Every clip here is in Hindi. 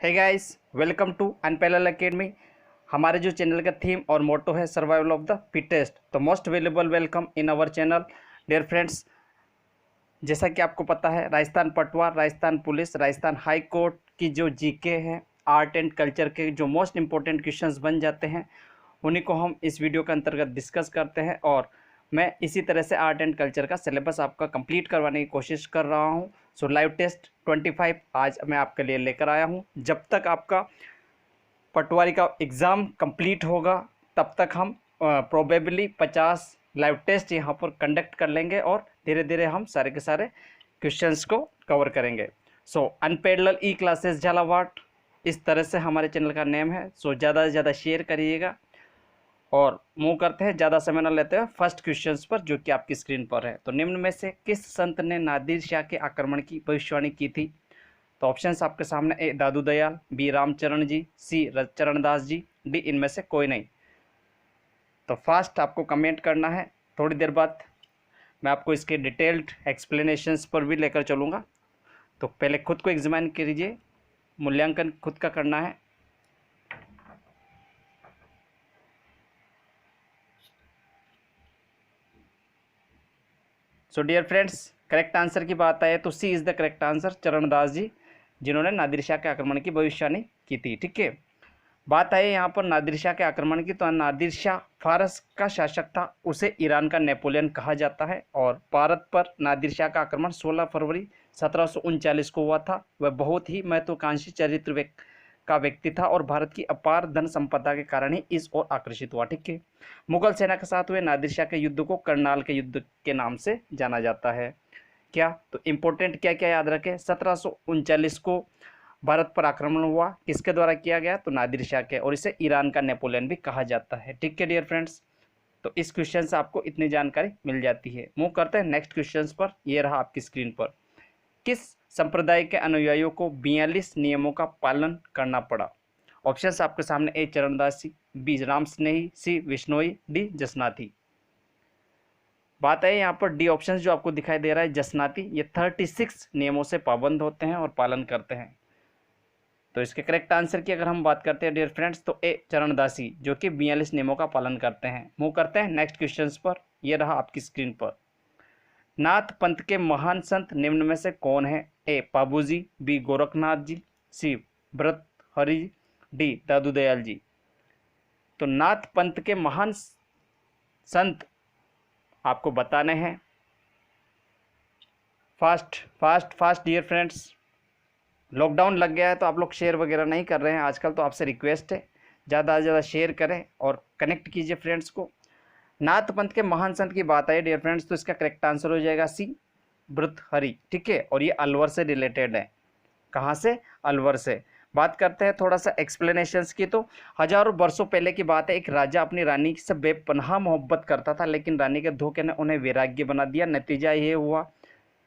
Hey guys, welcome to unparallel academy. हमारे जो चैनल का थीम और मोटो है सर्वाइवल ऑफ द फिटेस्ट, तो most valuable welcome in our channel. Dear friends, जैसा कि आपको पता है, Rajasthan Patwar, Rajasthan police, Rajasthan high court की जो जीके है, आर्ट एंड कल्चर के जो मोस्ट इंपॉर्टेंट क्वेश्चंस बन जाते हैं, उन्हीं को हम इस वीडियो के अंतर्गत डिस्कस करते हैं। और मैं इसी तरह से आर्ट एंड कल्चर का सिलेबस आपका कंप्लीट करवाने की कोशिश कर रहा हूं। सो लाइव टेस्ट 25 आज मैं आपके लिए लेकर आया हूं। जब तक आपका पटवारी का एग्ज़ाम कंप्लीट होगा, तब तक हम प्रोबेबली 50 लाइव टेस्ट यहाँ पर कंडक्ट कर लेंगे और धीरे धीरे हम सारे के सारे क्वेश्चंस को कवर करेंगे। सो अनपैरेलल ई क्लासेस झालावाड़, इस तरह से हमारे चैनल का नेम है। सो ज़्यादा से ज़्यादा शेयर करिएगा और मूव करते हैं, ज़्यादा समय न लेते हैं फर्स्ट क्वेश्चंस पर, जो कि आपकी स्क्रीन पर है। तो निम्न में से किस संत ने नादिर शाह के आक्रमण की भविष्यवाणी की थी? तो ऑप्शंस आपके सामने: ए दादू दयाल, बी रामचरण जी, सी चरणदास जी, डी इनमें से कोई नहीं। तो फास्ट आपको कमेंट करना है। थोड़ी देर बाद मैं आपको इसके डिटेल्ड एक्सप्लेनेशंस पर भी लेकर चलूँगा। तो पहले खुद को एग्जामिन कीजिए, मूल्यांकन खुद का करना है। So dear friends, correct answer की बात आए तो C is the correct answer, Charandas ji, जिन्होंने नादिर शाह के आक्रमण की भविष्यवाणी की थी। ठीक है, बात आई यहाँ पर नादिर शाह के आक्रमण की, तो नादिर शाह फारस का शासक था, उसे ईरान का नेपोलियन कहा जाता है। और भारत पर नादिर शाह का आक्रमण 16 फरवरी 1739 को हुआ था। वह बहुत ही महत्वाकांक्षी चरित्र का व्यक्ति था और भारत की अपार धन संपदा के कारण ही इस ओर आकर्षित हुआ। ठीक है, मुगल सेना के साथ हुए नादिर शाह के युद्ध को करनाल के युद्ध के नाम से जाना जाता है। क्या तो इंपॉर्टेंट क्या क्या याद रखें, 1739 को भारत पर आक्रमण हुआ, किसके द्वारा किया गया? तो नादिर शाह के, और इसे ईरान का नेपोलियन भी कहा जाता है। ठीक है डियर फ्रेंड्स, तो इस क्वेश्चन से आपको इतनी जानकारी मिल जाती है। मूव करते हैं नेक्स्ट क्वेश्चन पर। ये रहा आपकी स्क्रीन पर। किस संप्रदाय के अनुयायियों को 42 नियमों का पालन करना पड़ा? ऑप्शंस आपके सामने: ए चरणदासी, बी राम स्नेही, सी विश्नोई, डी जसनाथी। बात है यहाँ पर डी ऑप्शन जो आपको दिखाई दे रहा है, जसनाती, ये 36 नियमों से पाबंद होते हैं और पालन करते हैं। तो इसके करेक्ट आंसर की अगर हम बात करते हैं डियर फ्रेंड्स, तो ए चरणदासी, जो कि 42 नियमों का पालन करते हैं। मूव करते हैं नेक्स्ट क्वेश्चन पर। यह रहा आपकी स्क्रीन पर। नाथ पंथ के महान संत निम्न में से कौन है? A Pabuji, B Gorakhnath ji, C Bharat Hari, D Dadu Dayal ji. तो नाथ पंथ के महान संत आपको बताने हैं। Fast fast fast dear friends, lockdown लग गया है तो आप लोग शेयर वगैरह नहीं कर रहे हैं आजकल, तो आपसे रिक्वेस्ट है ज़्यादा से ज़्यादा शेयर करें और कनेक्ट कीजिए फ्रेंड्स को। नाथ पंथ के महान संत की बात आई डियर फ्रेंड्स, तो इसका करेक्ट आंसर हो जाएगा सी भर्तृहरि। ठीक है, और ये अलवर से रिलेटेड है। कहाँ से? अलवर से। बात करते हैं थोड़ा सा एक्सप्लेनेशंस की। तो हजारों वर्षों पहले की बात है, एक राजा अपनी रानी से बेपनाह मोहब्बत करता था, लेकिन रानी के धोखे ने उन्हें वैराग्य बना दिया। नतीजा ये हुआ,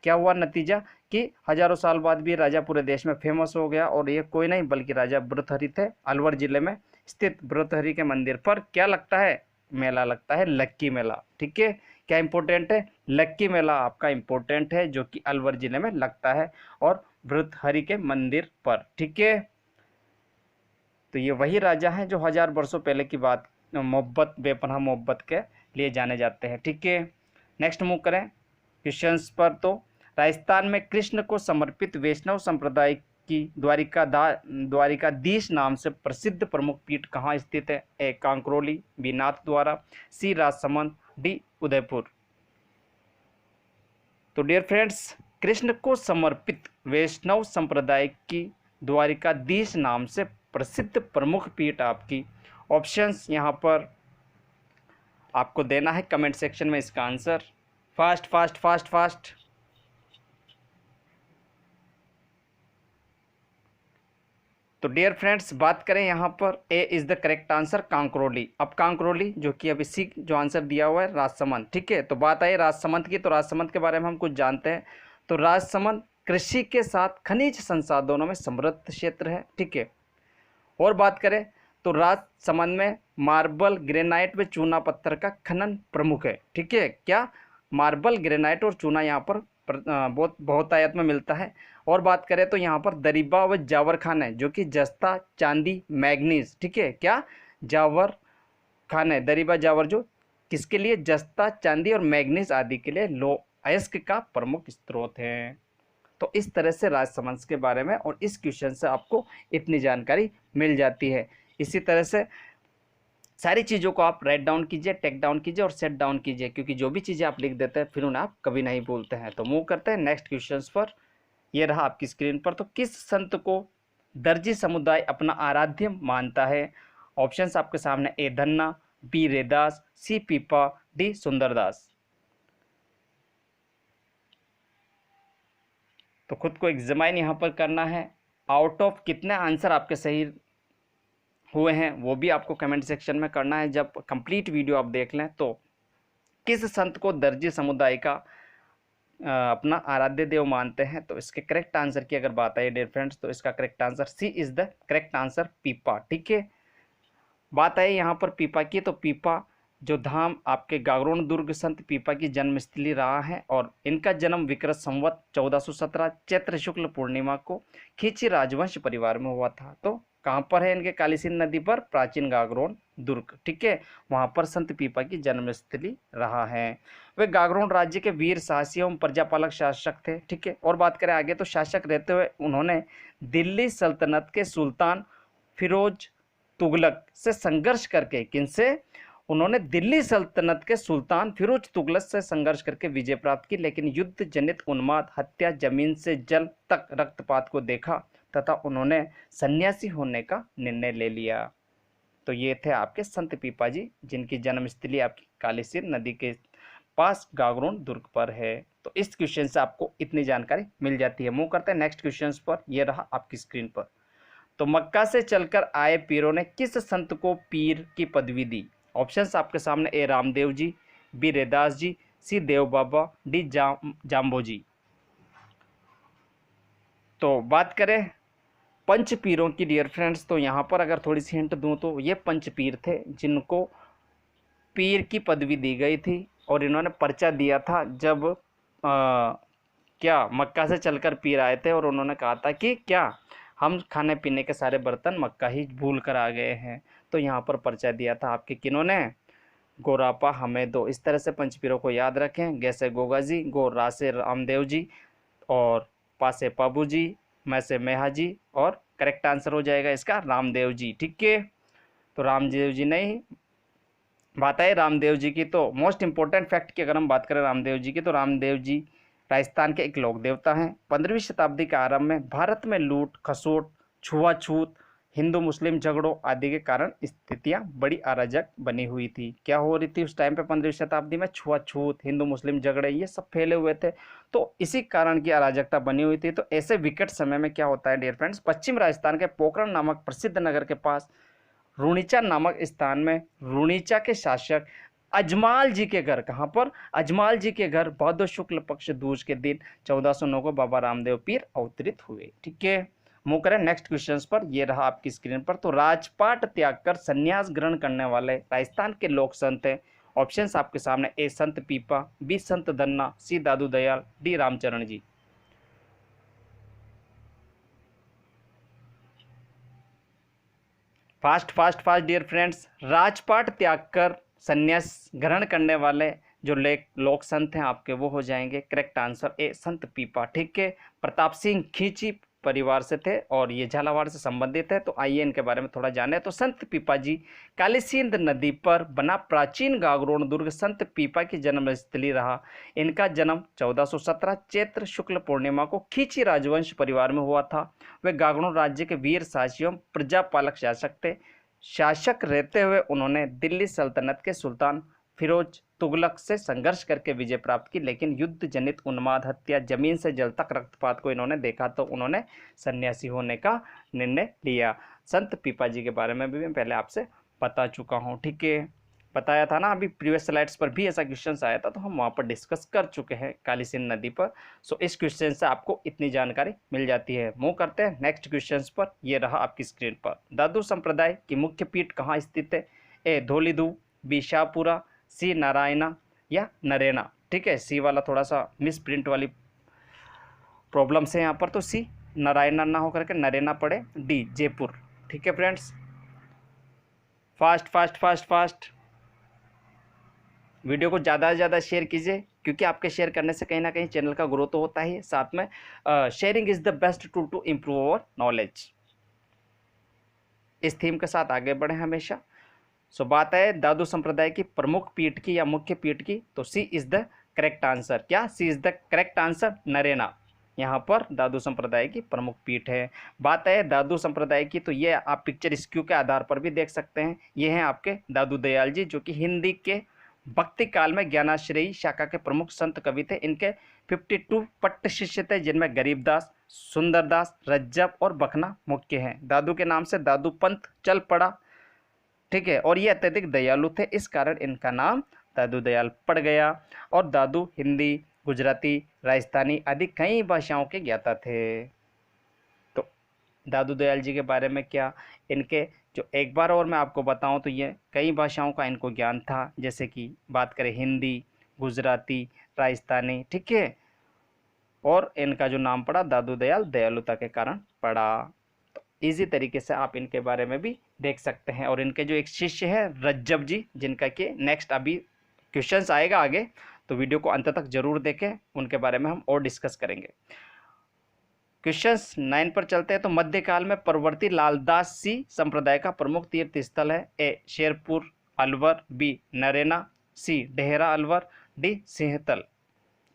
क्या हुआ नतीजा, कि हजारों साल बाद भी राजा पूरे देश में फेमस हो गया। और ये कोई नहीं बल्कि राजा भर्तृहरि थे। अलवर जिले में स्थित भर्तृहरि के मंदिर पर क्या लगता है? मेला लगता है, लक्की मेला। ठीक है, क्या इंपॉर्टेंट है? लक्की मेला आपका इंपॉर्टेंट है, जो कि अलवर जिले में लगता है और भर्तृहरि के मंदिर पर। ठीक है, तो ये वही राजा हैं जो 1000 वर्षों पहले की बात, मोहब्बत, बेपनाह मोहब्बत के लिए जाने जाते हैं। ठीक है, नेक्स्ट मूव करें क्वेश्चंस पर। तो राजस्थान में कृष्ण को समर्पित वैष्णव संप्रदाय की द्वारिकाधीश नाम से प्रसिद्ध प्रमुख पीठ कहाँ स्थित है? ए कांकरोली, बी नाथद्वारा, सी राजसमंद, डी उदयपुर। तो डियर फ्रेंड्स, कृष्ण को समर्पित वैष्णव संप्रदाय की द्वारिकाधीश नाम से प्रसिद्ध प्रमुख पीठ आपकी, ऑप्शंस यहाँ पर आपको देना है कमेंट सेक्शन में इसका answer. Fast fast fast fast. तो डियर फ्रेंड्स, बात करें यहाँ पर, A is the correct answer, Kankroli. अब कांकरोली जो कि अभी सी जो आंसर दिया हुआ है राजसमंद। ठीक है, तो बात आई राजसमंद की, तो राजसमंद के बारे में हम कुछ जानते हैं। तो राजसमंद कृषि के साथ खनिज संसाधनों में समृद्ध क्षेत्र है। ठीक है, और बात करें तो राजसमंद में मार्बल, ग्रेनाइट व चूना पत्थर का खनन प्रमुख है। ठीक है, क्या? मार्बल, ग्रेनाइट और चूना यहाँ पर बहुत बहुतायत में मिलता है। और बात करें तो यहाँ पर दरिबा व जावर खान है, जो कि जस्ता, चांदी, मैग्नीज, ठीक है, क्या जावर खान है, दरिबा जावर, जो किसके लिए, जस्ता, चांदी और मैग्नीज आदि के लिए अयस्क का प्रमुख स्रोत है। तो इस तरह से राजवंश के बारे में और इस क्वेश्चन से आपको इतनी जानकारी मिल जाती है। इसी तरह से सारी चीज़ों को आप राइट डाउन कीजिए, टेक डाउन कीजिए और सेट डाउन कीजिए, क्योंकि जो भी चीज़ें आप लिख देते हैं फिर उन्हें आप कभी नहीं भूलते हैं। तो मूव करते हैं नेक्स्ट क्वेश्चंस पर। ये रहा आपकी स्क्रीन पर। तो किस संत को दर्जी समुदाय अपना आराध्य मानता है? ऑप्शंस आपके सामने, ए धन्ना, बी रेदास, सी पीपा, डी सुंदरदास। तो खुद को एग्जामाइन यहाँ पर करना है। आउट ऑफ कितने आंसर आपके सही हुए हैं वो भी आपको कमेंट सेक्शन में करना है। जब कंप्लीट वीडियो आप देख लें तो किस संत को दर्जी समुदाय का अपना आराध्य देव मानते हैं? तो इसके करेक्ट आंसर की अगर बात आई डियर फ्रेंड्स, तो इसका correct answer C is the correct answer, Pipa. ठीक है, बात आई यहाँ पर पीपा की, तो पीपा जो धाम आपके गागरोन दुर्ग संत पीपा की जन्मस्थली रहा है और इनका जन्म विक्रत संवत 1417 चैत्र शुक्ल पूर्णिमा को खींची राजवंश परिवार में हुआ था। तो कहाँ पर है इनके? कालीसिंध नदी पर प्राचीन गागरोन दुर्ग, ठीक है, वहाँ पर संत पीपा की जन्मस्थली रहा है। वे गागरोन राज्य के वीर साहसी एवं प्रजापालक शासक थे। ठीक है, और बात करें आगे तो शासक रहते हुए उन्होंने दिल्ली सल्तनत के सुल्तान फिरोज तुगलक से संघर्ष करके, किनसे? उन्होंने दिल्ली सल्तनत के सुल्तान फिरोज तुगलक से संघर्ष करके विजय प्राप्त की, लेकिन युद्ध जनित उन्माद, हत्या, जमीन से जल तक रक्तपात को देखा तथा उन्होंने सन्यासी होने का निर्णय ले लिया। तो ये थे आपके संत पीपा जी, जिनकी जन्मस्थली आपकी कालीसिंध नदी के पास गागरोन दुर्ग पर है। तो इस क्वेश्चन से आपको इतनी जानकारी मिल जाती है। मूव करते हैं नेक्स्ट क्वेश्चन पर। यह रहा आपकी स्क्रीन पर। तो मक्का से चलकर आए पीरों ने किस संत को पीर की पदवी दी? ऑप्शंस आपके सामने, ए रामदेव जी, बी रेदास जी, सी देव बाबा, डी जाम्बो जी। तो बात करें पंच पीरों की डियर फ्रेंड्स, तो यहाँ पर अगर थोड़ी सी हिंट दूं तो ये पंच पीर थे जिनको पीर की पदवी दी गई थी और इन्होंने पर्चा दिया था जब क्या मक्का से चलकर पीर आए थे और उन्होंने कहा था कि क्या हम खाने पीने के सारे बर्तन मक्का ही भूल कर आ गए हैं। तो यहाँ पर पर्चा दिया था आपके किन्होंने? गोरापा हमें दो। इस तरह से पंचपीरों को याद रखें। गैसे गोगा जी, गो रासे रामदेव जी और पासे पाबू जी, मैं से मेहा जी, और करेक्ट आंसर हो जाएगा इसका रामदेव जी। ठीक है, तो रामदेव जी नहीं, बात है रामदेव जी की। तो मोस्ट इंपॉर्टेंट फैक्ट की अगर हम बात करें रामदेव जी की, तो रामदेव जी राजस्थान के एक लोक देवता हैं। 15वीं शताब्दी के आरंभ में भारत में लूट खसोट, छुआछूत, हिंदू मुस्लिम झगड़ों आदि के कारण स्थितियां बड़ी अराजक बनी हुई थी। क्या हो रही थी उस टाइम पे 15वीं शताब्दी में? छुआछूत, हिंदू मुस्लिम झगड़े, ये सब फैले हुए थे। तो इसी कारण की अराजकता बनी हुई थी। तो ऐसे विकट समय में क्या होता है डियर फ्रेंड्स, पश्चिम राजस्थान के पोखरण नामक प्रसिद्ध नगर के पास रुणीचा नामक स्थान में रुणीचा के शासक अजमाल जी के घर, कहाँ पर? अजमाल जी के घर भादो शुक्ल पक्ष दूज के दिन 1409 को बाबा रामदेव पीर अवतरित हुए। ठीक है, मूव करें नेक्स्ट क्वेश्चन पर। यह रहा आपकी स्क्रीन पर। तो राजपाट त्याग कर संन्यास ग्रहण करने वाले राजस्थान के लोक संत हैं। ऑप्शंस आपके सामने, ए संत Pipa, B Sant Dhanna, C Dadu Dayal, D Ramcharan ji. Fast fast fast dear friends. राजपाट त्याग कर संन्यास ग्रहण करने वाले जो लोक संत हैं आपके, वो हो जाएंगे करेक्ट आंसर, ए संत पीपा। ठीक है, प्रताप सिंह खींची परिवार से थे और ये झालावाड़ से संबंधित है। तो आइए इनके बारे में थोड़ा जाने। तो संत पीपा जी कालीसिंध नदी पर बना प्राचीन गागरोन दुर्ग संत पीपा की जन्मस्थली रहा। इनका जन्म 1417 चैत्र शुक्ल पूर्णिमा को खींची राजवंश परिवार में हुआ था। वे गागरोन राज्य के वीर शासियों प्रजापालक शासक थे। शासक रहते हुए उन्होंने दिल्ली सल्तनत के सुल्तान फिरोज तुगलक से संघर्ष करके विजय प्राप्त की, लेकिन युद्ध जनित उन्माद, हत्या, जमीन से जल तक रक्तपात को इन्होंने देखा तो उन्होंने सन्यासी होने का निर्णय लिया। संत पीपा जी के बारे में भी मैं पहले आपसे बता चुका हूँ। ठीक है, बताया था ना, अभी प्रीवियस स्लाइड्स पर भी ऐसा क्वेश्चन आया था, तो हम वहाँ पर डिस्कस कर चुके हैं कालीसिंध नदी पर। सो इस क्वेश्चन से आपको इतनी जानकारी मिल जाती है। मूव करते हैं नेक्स्ट क्वेश्चन पर। यह रहा आपकी स्क्रीन पर। दादू संप्रदाय की मुख्य पीठ कहाँ स्थित है? ए धौलीधु, बी शाहपुरा, सी नारायणा या नरेना। ठीक है, सी वाला थोड़ा सा मिस प्रिंट वाली प्रॉब्लम्स है यहाँ पर, तो सी नारायणा ना होकर के नरेना पड़े, डी जयपुर। ठीक है friends, fast fast fast fast video को ज़्यादा से ज़्यादा शेयर कीजिए, क्योंकि आपके शेयर करने से कहीं ना कहीं चैनल का ग्रोथ होता ही है। साथ में sharing is the best tool to improve our knowledge. इस थीम के साथ आगे बढ़े हमेशा। सो बात है दादू संप्रदाय की प्रमुख पीठ की या मुख्य पीठ की, तो C is the correct answer. क्या C is the correct answer? Narena यहाँ पर दादू संप्रदाय की प्रमुख पीठ है। बात है दादू संप्रदाय की, तो ये आप पिक्चर स्क्यू के आधार पर भी देख सकते हैं। ये हैं आपके दादू दयाल जी, जो कि हिंदी के भक्ति काल में ज्ञानाश्रयी शाखा के प्रमुख संत कवि थे। इनके 52 पट्ट शिष्य थे, जिनमें गरीबदास, सुंदरदास, रज्जब और बखना मुख्य हैं। दादू के नाम से दादू पंथ चल पड़ा। ठीक है, और ये अत्यधिक दयालु थे, इस कारण इनका नाम दादू दयाल पड़ गया। और दादू हिंदी, गुजराती, राजस्थानी आदि कई भाषाओं के ज्ञाता थे। तो दादू दयाल जी के बारे में क्या, इनके जो एक बार और मैं आपको बताऊं तो ये कई भाषाओं का इनको ज्ञान था, जैसे कि बात करें हिंदी, गुजराती, राजस्थानी। ठीक है, और इनका जो नाम पड़ा दादू दयाल, दयालुता के कारण पड़ा। तो इजी तरीके से आप इनके बारे में भी देख सकते हैं। और इनके जो एक शिष्य है रज्जब जी, जिनका कि नेक्स्ट अभी क्वेश्चंस आएगा आगे, तो वीडियो को अंत तक जरूर देखें, उनके बारे में हम और डिस्कस करेंगे। क्वेश्चन 9 पर चलते हैं। तो मध्यकाल में परवर्ती लालदास सी संप्रदाय का प्रमुख तीर्थ स्थल है। ए शेरपुर अलवर, बी नरेना, सी डेहरा अलवर, डी सिंहतल।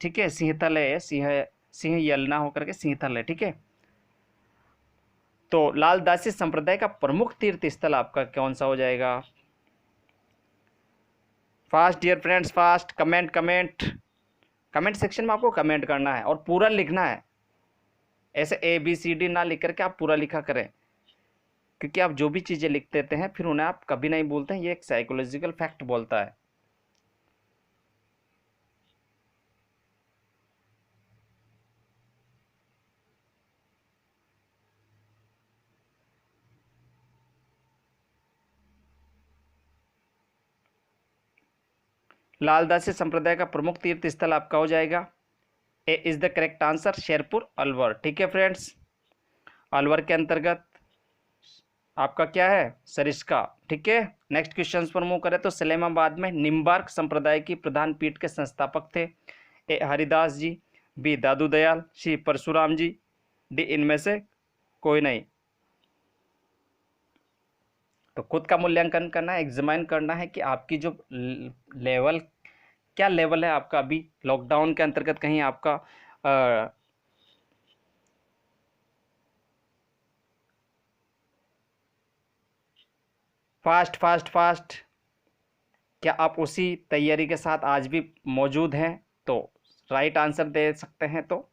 ठीक है, सिंहतल है, सिंह यलना होकर के सिंहतल है। ठीक है, तो लालदासी संप्रदाय का प्रमुख तीर्थ स्थल आपका कौन सा हो जाएगा? Fast dear friends, fast comment comment comment section में आपको कमेंट करना है और पूरा लिखना है। ऐसे ABCD ना लिख करके आप पूरा लिखा करें, क्योंकि आप जो भी चीज़ें लिख देते हैं फिर उन्हें आप कभी नहीं बोलते हैं। ये एक साइकोलॉजिकल फैक्ट बोलता है। लालदासी संप्रदाय का प्रमुख तीर्थ स्थल आपका हो जाएगा, A is the correct answer, Sherpur Alwar. ठीक है फ्रेंड्स, अलवर के अंतर्गत आपका क्या है? सरिस्का। ठीक है, नेक्स्ट क्वेश्चन पर मूव करें। तो सलेमाबाद में निम्बार्क संप्रदाय की प्रधान पीठ के संस्थापक थे। ए हरिदास जी, बी दादू दयाल, सी परशुराम जी, डी इनमें से कोई नहीं। तो खुद का मूल्यांकन करना है, एग्जामिन करना है कि आपकी जो लेवल, क्या लेवल है आपका अभी लॉकडाउन के अंतर्गत। कहीं आपका फास्ट फास्ट फास्ट क्या आप उसी तैयारी के साथ आज भी मौजूद हैं? तो राइट आंसर दे सकते हैं। तो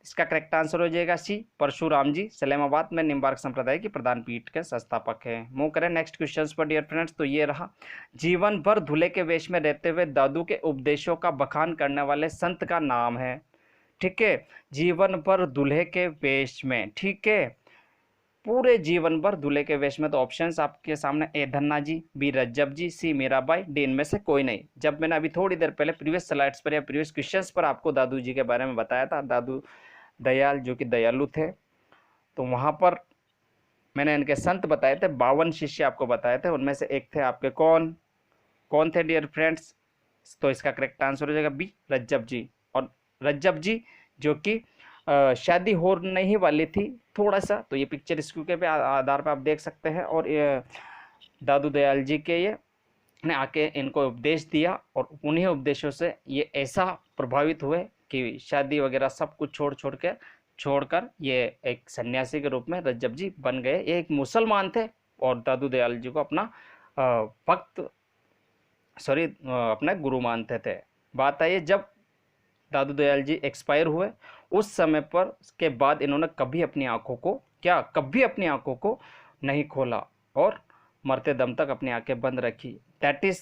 इसका करेक्ट आंसर हो जाएगा सी परशुराम जी, सलेमाबाद में निम्बार्क संप्रदाय की प्रधान पीठ के संस्थापक हैं। मूव करें नेक्स्ट क्वेश्चन पर डियर फ्रेंड्स। तो ये रहा, जीवन भर दूल्हे के वेश में रहते हुए दादू के उपदेशों का बखान करने वाले संत का नाम है। ठीक है, जीवन भर दूल्हे के वेश में। ठीक है, पूरे जीवन भर दूल्हे के वेश में। तो ऑप्शंस आपके सामने, A Dhanna ji, B Rajjab ji, C Mirabai, D इनमें से कोई नहीं। जब मैंने अभी थोड़ी देर पहले प्रीवियस स्लाइड्स पर या प्रीवियस क्वेश्चंस पर आपको दादू जी के बारे में बताया था, दादू दयाल जो कि दयालु थे, तो वहाँ पर मैंने इनके संत बताए थे, 52 शिष्य आपको बताए थे। उनमें से एक थे आपके कौन कौन थे डियर फ्रेंड्स? तो इसका करेक्ट आंसर हो जाएगा बी रज्जब जी। और रज्जब जी जो कि शादी हो नहीं वाली थी थोड़ा सा, तो ये पिक्चर स्क्यू के पे आधार पर आप देख सकते हैं। और दादू दयाल जी के ये ने आके इनको उपदेश दिया, और उन्हीं उपदेशों से ये ऐसा प्रभावित हुए कि शादी वगैरह सब कुछ छोड़कर ये एक सन्यासी के रूप में रज्जब जी बन गए। ये एक मुसलमान थे और दादू दयाल जी को अपना अपना गुरु मानते थे। बात आई जब दादू दयाल जी एक्सपायर हुए, उस समय पर के बाद इन्होंने कभी अपनी आंखों को नहीं खोला और मरते दम तक अपनी आंखें बंद रखी। दैट इज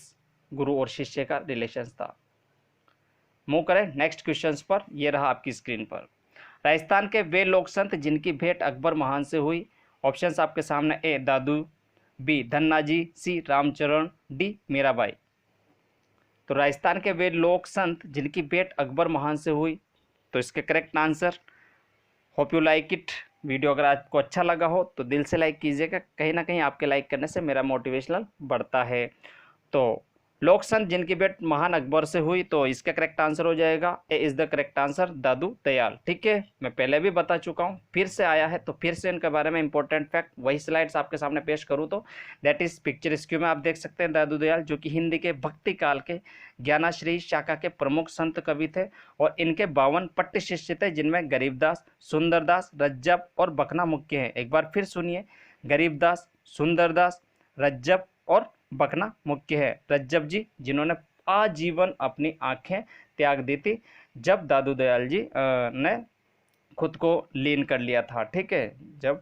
गुरु और शिष्य का रिलेशन था। मूव करें नेक्स्ट क्वेश्चंस पर। ये रहा आपकी स्क्रीन पर, राजस्थान के वे लोक संत जिनकी भेंट अकबर महान से हुई। ऑप्शंस आपके सामने, ए दादू, बी धन्ना जी, सी रामचरण, डी मीराबाई। तो राजस्थान के वे लोक संत जिनकी भेंट अकबर महान से हुई, तो इसके correct answer hope you like it. Video अगर आपको अच्छा लगा हो तो दिल से लाइक कीजिएगा, कहीं ना कहीं आपके लाइक करने से मेरा मोटिवेशनल बढ़ता है। तो लोक संत जिनकी भेंट महान अकबर से हुई, तो इसका करेक्ट आंसर हो जाएगा A is the correct answer दादू दयाल। ठीक है, मैं पहले भी बता चुका हूँ, फिर से आया है तो फिर से इनके बारे में इंपॉर्टेंट फैक्ट वही स्लाइड्स आपके सामने पेश करूँ तो दैट इज पिक्चर स्क्यू में आप देख सकते हैं दादू दयाल, जो कि हिंदी के भक्ति काल के ज्ञानाश्री शाखा के प्रमुख संत कवि थे और इनके 52 पट्ट शिष्य थे, जिनमें गरीबदास, सुंदरदास, रज्जब और बखना मुख्य हैं। एक बार फिर सुनिए, गरीबदास, सुंदरदास, रज्जब और बखना मुख्य है। रज्जब जी जिन्होंने आजीवन अपनी आंखें त्याग दी थी जब दादू दयाल जी ने खुद को लीन कर लिया था। ठीक है, जब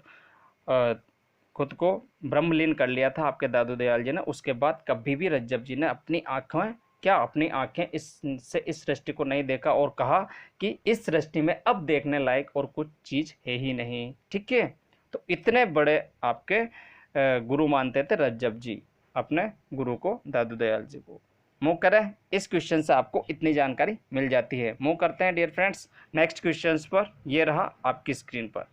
खुद को ब्रह्मलीन कर लिया था आपके दादू दयाल जी ने, उसके बाद कभी भी रज्जब जी ने अपनी आंखें इस सृष्टि को नहीं देखा और कहा कि इस सृष्टि में अब देखने लायक और कुछ चीज है ही नहीं। ठीक है, तो इतने बड़े आपके गुरु मानते थे रज्जब जी अपने गुरु को, दादू दयाल जी को। मूव करें, इस क्वेश्चन से आपको इतनी जानकारी मिल जाती है। मूव करते हैं डियर फ्रेंड्स नेक्स्ट क्वेश्चंस पर। ये रहा आपकी स्क्रीन पर।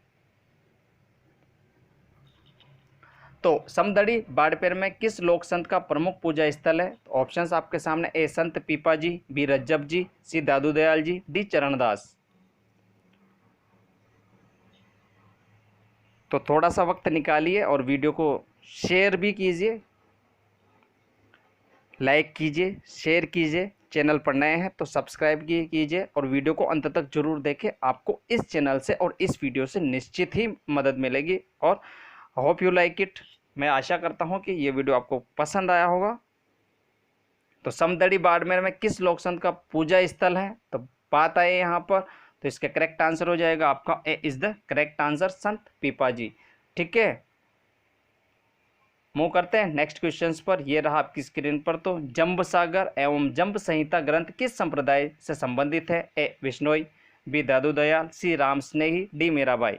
तो समदड़ी बाड़पेर में किस लोक संत का प्रमुख पूजा स्थल है? तो ऑप्शंस आपके सामने, ए संत पीपा जी, बी रज्जब जी, सी दादू दयाल जी, डी चरणदास। तो थोड़ा सा वक्त निकालिए और वीडियो को शेयर भी कीजिए, लाइक कीजिए, शेयर कीजिए। चैनल पर नए हैं तो सब्सक्राइब कीजिए और वीडियो को अंत तक जरूर देखें। आपको इस चैनल से और इस वीडियो से निश्चित ही मदद मिलेगी और होप यू लाइक इट। मैं आशा करता हूं कि ये वीडियो आपको पसंद आया होगा। तो समदड़ी बाड़मेर में किस लोक संत का पूजा स्थल है? तो बात आए यहाँ पर, तो इसका करेक्ट आंसर हो जाएगा आपका ए इज द करेक्ट आंसर, संत पीपा जी। ठीक है, मूव करते हैं नेक्स्ट क्वेश्चंस पर। ये रहा आपकी स्क्रीन पर। तो जंब सागर एवं जंब संहिता ग्रंथ किस संप्रदाय से संबंधित है? ए विश्नोई, बी दादू दयाल, सी राम स्नेही, डी मीराबाई।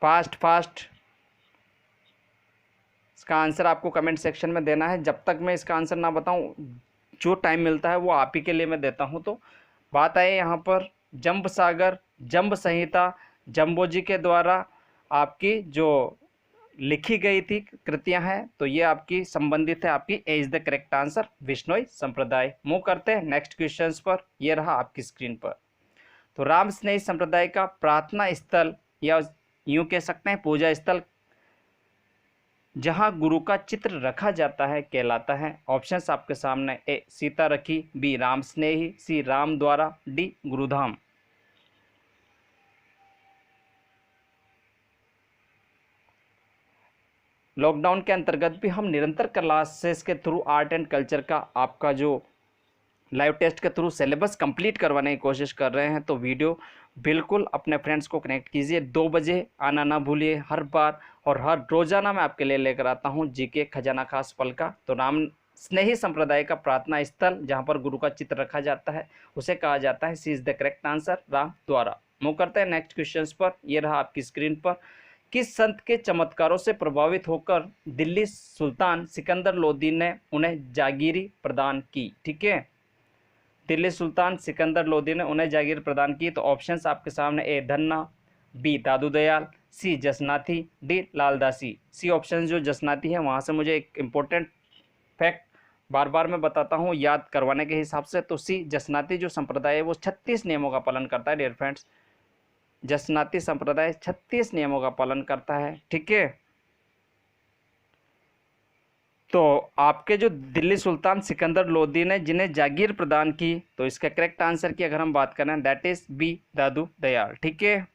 फास्ट इसका आंसर आपको कमेंट सेक्शन में देना है। जब तक मैं इसका आंसर ना बताऊं, जो टाइम मिलता है वो आप ही के लिए मैं देता हूं। तो बात आए यहाँ पर जंब सागर, जंब संहिता जंबो जी के द्वारा आपकी जो लिखी गई थी कृतियां हैं, तो ये आपकी संबंधित है आपकी A is the correct answer Bishnoi संप्रदाय। मूव करते हैं नेक्स्ट क्वेश्चंस पर। ये रहा आपकी स्क्रीन पर। तो राम स्नेही संप्रदाय का प्रार्थना स्थल या यूं कह सकते हैं पूजा स्थल जहां गुरु का चित्र रखा जाता है कहलाता है? ऑप्शंस आपके सामने, ए सीता रखी, बी राम स्नेही, सी राम द्वारा, डी गुरुधाम। लॉकडाउन के अंतर्गत भी हम निरंतर क्लासेस के थ्रू आर्ट एंड कल्चर का आपका जो लाइव टेस्ट के थ्रू सिलेबस कंप्लीट करवाने की कोशिश कर रहे हैं। तो वीडियो बिल्कुल अपने फ्रेंड्स को कनेक्ट कीजिए। 2 बजे आना ना भूलिए हर बार, और हर रोजाना मैं आपके लिए लेकर आता हूं जीके खजाना खास पल का। तो राम स्नेही संप्रदाय का प्रार्थना स्थल जहां पर गुरु का चित्र रखा जाता है उसे कहा जाता है, C is the correct answer, Ram द्वारा। मूव करते हैं नेक्स्ट क्वेश्चन पर। यह रहा आपकी स्क्रीन पर। किस संत के चमत्कारों से प्रभावित होकर दिल्ली सुल्तान सिकंदर लोदी ने उन्हें जागीरी प्रदान की? ठीक है, दिल्ली सुल्तान सिकंदर लोदी ने उन्हें जागीर प्रदान की। तो ऑप्शंस आपके सामने, A Dhanna, B Dadu Dayal, C Jasnathi, D Laldasi. C option जो जसनाथी है वहाँ से मुझे एक इम्पोर्टेंट फैक्ट बार बार मैं बताता हूँ याद करवाने के हिसाब से। तो सी जसनाती जो संप्रदाय है वो 36 नियमों का पालन करता है डियर फ्रेंड्स। जसनाती संप्रदाय 36 नियमों का पालन करता है। ठीक है, तो आपके जो दिल्ली सुल्तान सिकंदर लोदी ने जिन्हें जागीर प्रदान की, तो इसका करेक्ट आंसर की अगर हम बात करें that is B Dadu Dayal. ठीक है,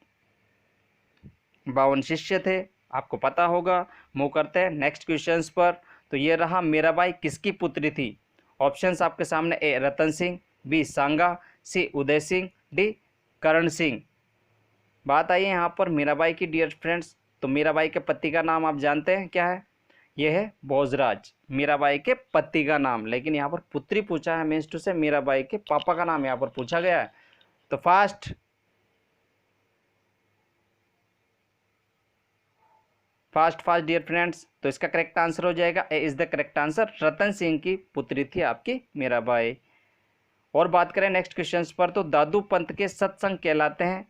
52 शिष्य थे, आपको पता होगा। मूव करते हैं नेक्स्ट क्वेश्चंस पर। तो ये रहा मीराबाई किसकी पुत्री थी? ऑप्शंस आपके सामने, ए रतन सिंह, बी सांगा, सी उदय सिंह, डी करण सिंह। बात आई है यहाँ पर मीराबाई की डियर फ्रेंड्स। तो मीराबाई के पति का नाम आप जानते हैं क्या है? यह है भोजराज, मीराबाई के पति का नाम। लेकिन यहाँ पर पुत्री पूछा है, मीन्स टू से मीराबाई के पापा का नाम यहाँ पर पूछा गया है। तो फास्ट डियर फ्रेंड्स। तो इसका करेक्ट आंसर हो जाएगा A is the correct answer, Ratan Singh की पुत्री थी आपकी मीराबाई। और बात करें नेक्स्ट क्वेश्चन पर, तो दादू पंत के सत्संग कहलाते हैं।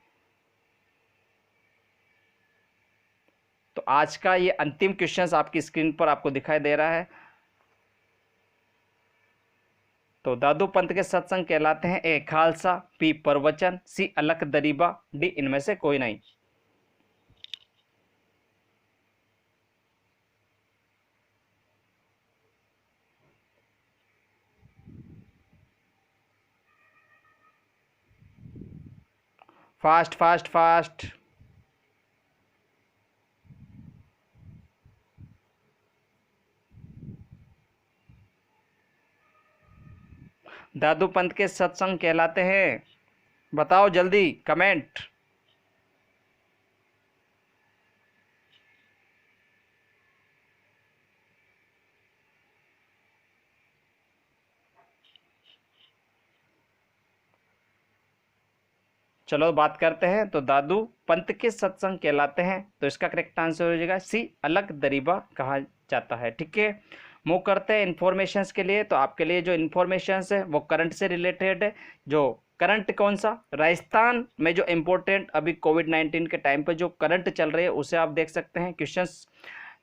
तो आज का ये अंतिम क्वेश्चन आपकी स्क्रीन पर आपको दिखाई दे रहा है। तो दादू पंत के सत्संग कहलाते हैं, ए खालसा, बी प्रवचन, सी अलख दरीबा, डी इनमें से कोई नहीं। Fast fast fast. Dadu Panth के सत्संग कहलाते हैं, बताओ जल्दी कमेंट। चलो बात करते हैं। तो दादू पंत के सत्संग कहलाते हैं, तो इसका करेक्ट आंसर हो जाएगा सी अलख दरीबा कहा जाता है। ठीक है, मूव करते हैं इन्फॉर्मेशंस के लिए। तो आपके लिए जो इन्फॉर्मेशंस है वो करंट से रिलेटेड है। जो करंट कौन सा, राजस्थान में जो इम्पोर्टेंट अभी कोविड-19 के टाइम पर जो करंट चल रही है उसे आप देख सकते हैं। क्वेश्चंस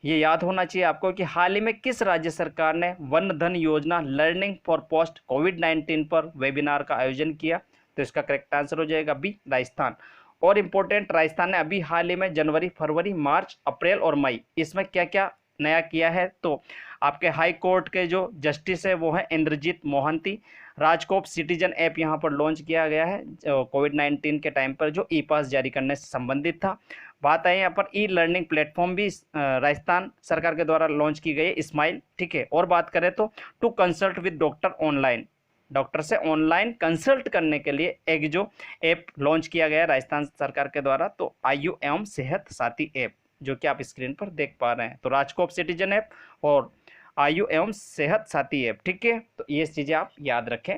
ये याद होना चाहिए आपको कि हाल ही में किस राज्य सरकार ने वन धन योजना लर्निंग फॉर पोस्ट कोविड-19 पर वेबिनार का आयोजन किया। तो इसका करेक्ट आंसर हो जाएगा बी राजस्थान। और इम्पोर्टेंट, राजस्थान ने अभी हाल ही में जनवरी, फरवरी, मार्च, अप्रैल और मई इसमें क्या क्या नया किया है। तो आपके हाई कोर्ट के जो जस्टिस है वो है इंद्रजीत मोहंती। राजकोप सिटीजन ऐप यहाँ पर लॉन्च किया गया है कोविड-19 के टाइम पर, जो ई पास जारी करने से संबंधित था। बात आई यहाँ पर ई लर्निंग प्लेटफॉर्म भी राजस्थान सरकार के द्वारा लॉन्च की गई है, स्माइल। ठीक है, और बात करें तो to consult with doctor online, doctor से ऑनलाइन कंसल्ट करने के लिए एक जो ऐप लॉन्च किया गया है राजस्थान सरकार के द्वारा, तो आयु एवं सेहत साथी ऐप, जो कि आप स्क्रीन पर देख पा रहे हैं। तो राजकोप सिटीजन ऐप और आयु एवं सेहत साथी ऐप। ठीक है, तो ये चीज़ें आप याद रखें,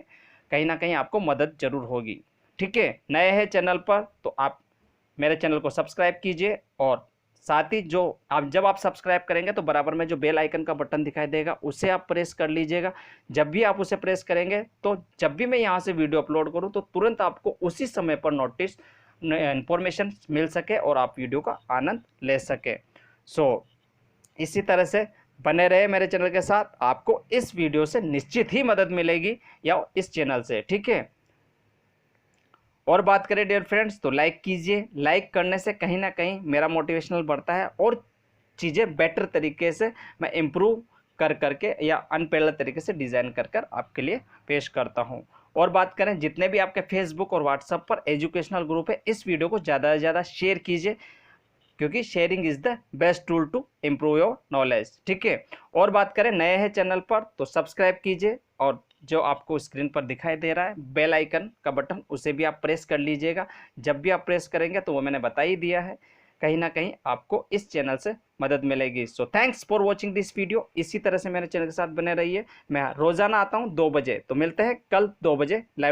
कहीं ना कहीं आपको मदद जरूर होगी। ठीक है, नए हैं चैनल पर तो आप मेरे चैनल को सब्सक्राइब कीजिए, और साथ ही जो जब आप सब्सक्राइब करेंगे तो बराबर में जो बेल आइकन का बटन दिखाई देगा उसे आप प्रेस कर लीजिएगा। जब भी आप उसे प्रेस करेंगे तो जब भी मैं यहाँ से वीडियो अपलोड करूँ तो तुरंत आपको उसी समय पर नोटिस इन्फॉर्मेशन मिल सके और आप वीडियो का आनंद ले सके। इसी तरह से बने रहे मेरे चैनल के साथ, आपको इस वीडियो से निश्चित ही मदद मिलेगी या इस चैनल से। ठीक है, और बात करें डियर फ्रेंड्स तो लाइक कीजिए। लाइक करने से कहीं ना कहीं मेरा मोटिवेशनल बढ़ता है और चीज़ें बेटर तरीके से मैं इम्प्रूव कर करके या अनपेलर तरीके से डिज़ाइन कर कर आपके लिए पेश करता हूं। और बात करें जितने भी आपके फेसबुक और व्हाट्सएप पर एजुकेशनल ग्रुप है, इस वीडियो को ज़्यादा से ज़्यादा शेयर कीजिए, क्योंकि sharing is the best tool to improve your knowledge. ठीक है, और बात करें नए हैं चैनल पर तो सब्सक्राइब कीजिए, और जो आपको स्क्रीन पर दिखाई दे रहा है बेल आइकन का बटन उसे भी आप प्रेस कर लीजिएगा। जब भी आप प्रेस करेंगे तो वो मैंने बता ही दिया है, कहीं ना कहीं आपको इस चैनल से मदद मिलेगी। So thanks for watching this video. इसी तरह से मेरे चैनल के साथ बने रहिए। मैं रोज़ाना आता हूँ 2 बजे, तो मिलते हैं कल 2 बजे लाइव।